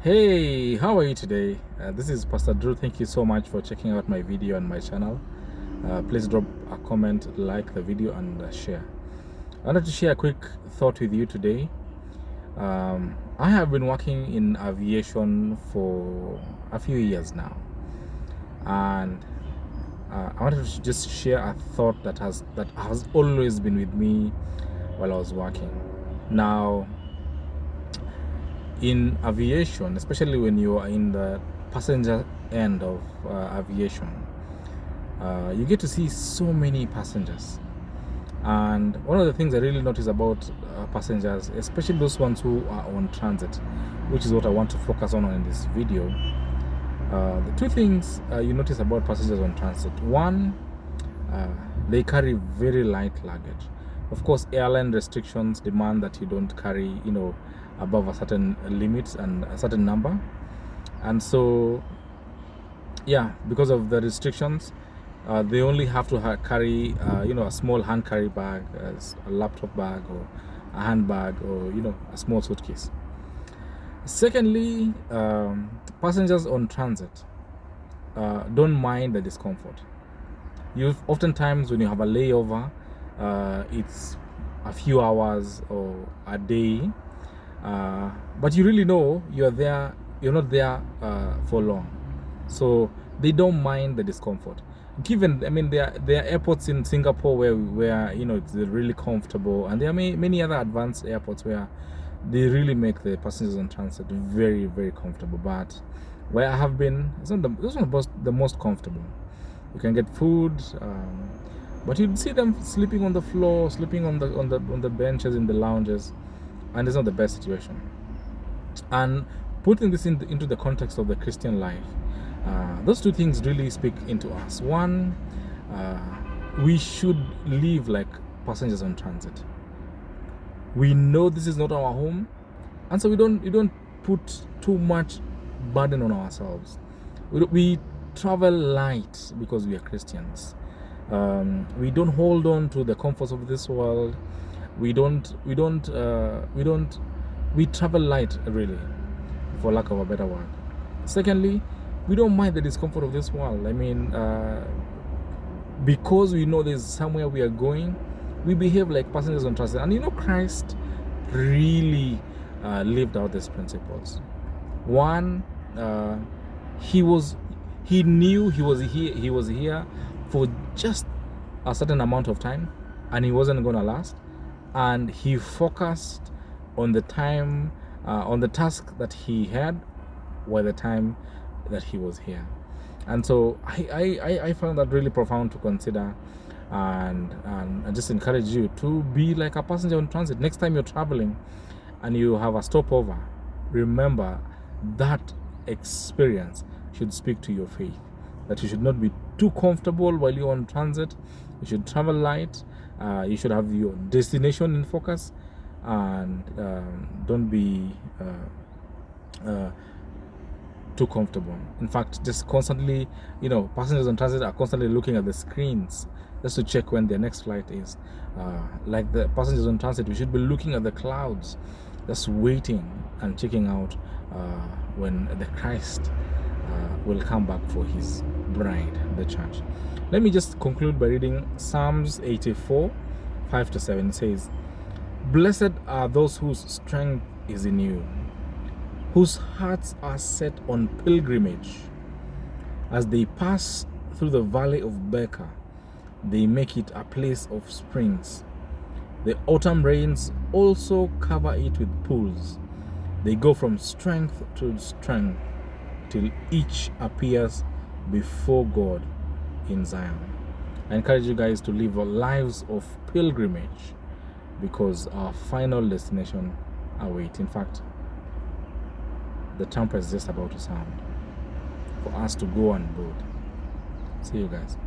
Hey, how are you today? This is Pastor Drew. Thank you so much for checking out my video on my channel. Please drop a comment, like the video, and share. I wanted to share a quick thought with you today. I have been working in aviation for a few years now, and I wanted to just share a thought that has always been with me while I was working. Now, in aviation, especially when you are in the passenger end of aviation, you get to see so many passengers. And one of the things I really notice about passengers, especially those ones who are on transit, which is what I want to focus on in this video, the two things you notice about passengers on transit. One, they carry very light luggage. Of course, airline restrictions demand that you don't carry, above a certain limit and a certain number. And so, yeah, because of the restrictions, they only have to carry, a small hand carry bag, a laptop bag, or a handbag, or a small suitcase. Secondly, passengers on transit don't mind the discomfort. Oftentimes when you have a layover, it's a few hours or a day, but you really know you're not there for long, so they don't mind the discomfort. Given, there are airports in Singapore where it's really comfortable, and there are many other advanced airports where they really make the passengers on transit very, very comfortable. But where I have been, it's not the most comfortable. You can get food, but you'd see them sleeping on the floor, sleeping on the benches in the lounges, and it's not the best situation. And putting this into the context of the Christian life, those two things really speak into us. One, we should live like passengers on transit. We know this is not our home, and so we don't put too much burden on ourselves. We travel light because we are Christians. We don't hold on to the comforts of this world. We travel light, really, for lack of a better word. Secondly, we don't mind the discomfort of this world. Because we know there's somewhere we are going, we behave like passengers on transit. And Christ really lived out these principles. One, he knew he was here for just a certain amount of time, and he wasn't going to last. And he focused on the time, on the task that he had, while the time that he was here. And so I found that really profound to consider, and I just encourage you to be like a passenger on transit. Next time you're traveling and you have a stopover, remember that experience should speak to your faith, that you should not be too comfortable while you're on transit. You should travel light. You should have your destination in focus, and don't be too comfortable. In fact, just constantly, passengers on transit are constantly looking at the screens just to check when their next flight is. Like the passengers on transit, we should be looking at the clouds, just waiting and checking out when the Christ will come back for his bride, the church. Let me just conclude by reading Psalms 84, 5-7. It says, "Blessed are those whose strength is in you, whose hearts are set on pilgrimage. As they pass through the valley of Baca, they make it a place of springs. The autumn rains also cover it with pools. They go from strength to strength till each appears before God in Zion." I encourage you guys to live lives of pilgrimage, because our final destination awaits. In fact, the trumpet is just about to sound for us to go on board. See you guys.